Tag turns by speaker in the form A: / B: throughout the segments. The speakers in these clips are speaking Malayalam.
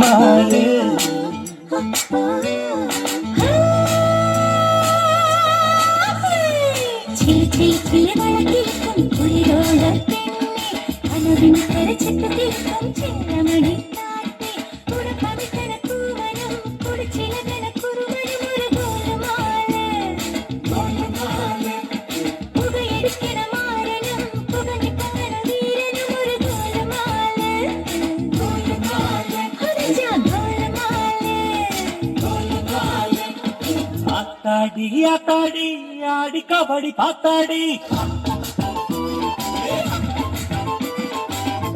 A: கோலமாறு
B: கனவின் கரச்சட்டத்திற்கும் சின்னமணி காட்டி புறப்பவித்தன கூவனம் குடிச்சிலதன குருவனம் ஒரு கோலமால புகையெடுக்கிற மாறனும் புகழி காண வீரனும் ஒரு கோலமால ஹரிஜா கோலமால
A: ஆத்தாடி ஆத்தாடி ஆடி கபடி பாத்தாடி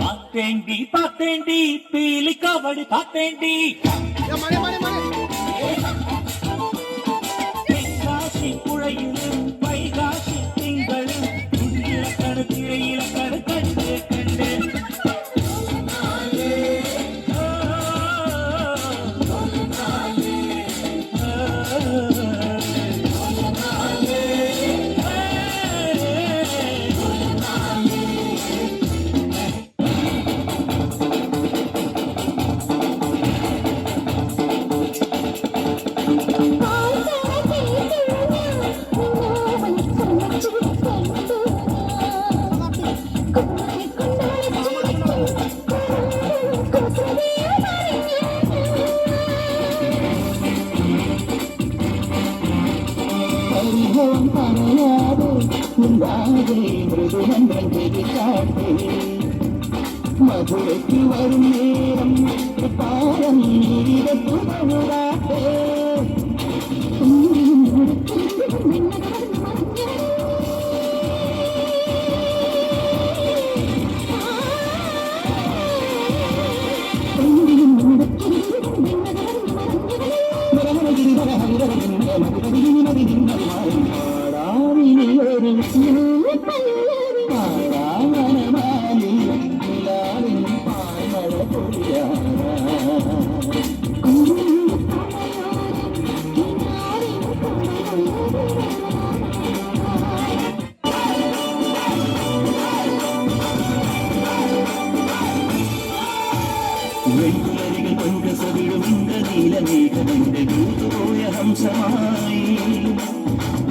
A: பாத்தேண்டி பாத்தேண்டி பீலி கபடி பாத்தேண்டி தென்காசி புழையிலும் வைகாசி திங்களும் இலக்கண திரை இலக்கண கண்டு கண்டு
C: மதுரைக்கு வரும் நேரம் பாரம் വെള്ളിയരികൾ പൊൻകസവിടും നീലമേഘമെന്റെ ദൂതുപോയ ഹംസമായി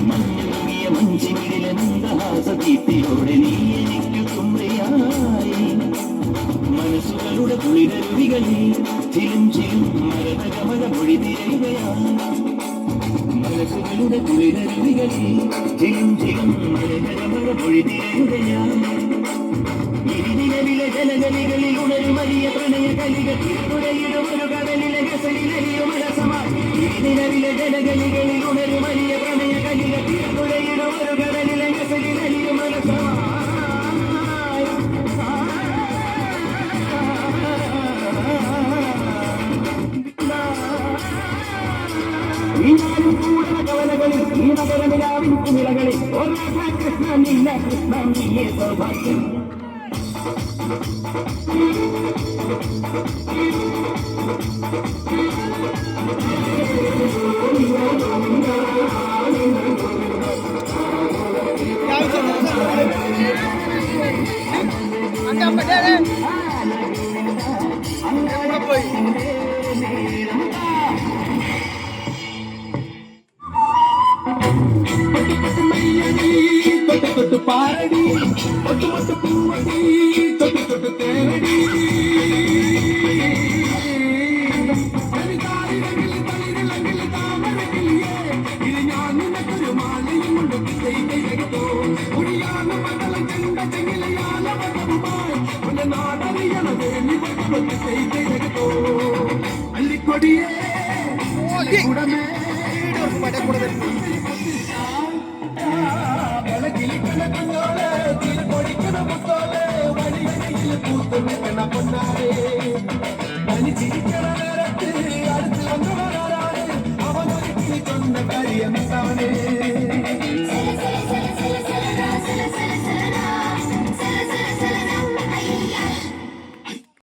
C: മഞ്ഞുങ്ങിയ മഞ്ചിമിഴിലെ മന്ദഹാസദീപ്തിയോടെ നീ എനിക്ക് തുമ്പയായി മനസ്സുകളുടെ കുളിരരുവികളിൽ ചിലും ചിലും മരതകമഴ മൊഴി തിരയുകയാണ് മനസ്സുകളുടെ കുളിരരുവികളിൽ ചിലും ചിലും മരതകമഴ മൊഴി തിരയുകയാണ് ഇരുനിലവിലെ ജലഗലികളിൽ ഉണരുമലിയ പ്രണയ കലികൾ തിരുതുടയിടും ഒരു കടലിലെ ഗസലിലലിയും അലസമായി ഇരുനിലവിലെ ജലഗലികളിൽ ഉണരുമലിയ പ്രണയ കലികൾ തിരുതുടയിടും ഒരു കടലിലെ ഗസലിലലിയും അലസമായി കവലകളിൽ ഈ നഗരമിലാവിൻ കുമിളകളിൽ കൃഷ്ണ നില്ല കൃഷ്ണ നീയേ സൗഭാഗ്യം தொட்டு பாரடி ஒட்டு மொட்டு பூவடி தொட்டு தொட்டு தேரடி இது ഞാൻ നിനക്കൊരു മാലയും കൊണ്ട് ചെയ്തോ കുടിയാന മകളെ ചെണ്ട ചെങ്ങിലയാല മകവുമായി ഉന്റെ നാടറിയണത് നിവർക്ക് ചെയ്തോ അല്ലിക്കൊടിയേ ഉടമേ അടുത്ത് വന്നവരാണ് അവനൊരുക്കി കൊണ്ട കാര്യമിട്ടാണ്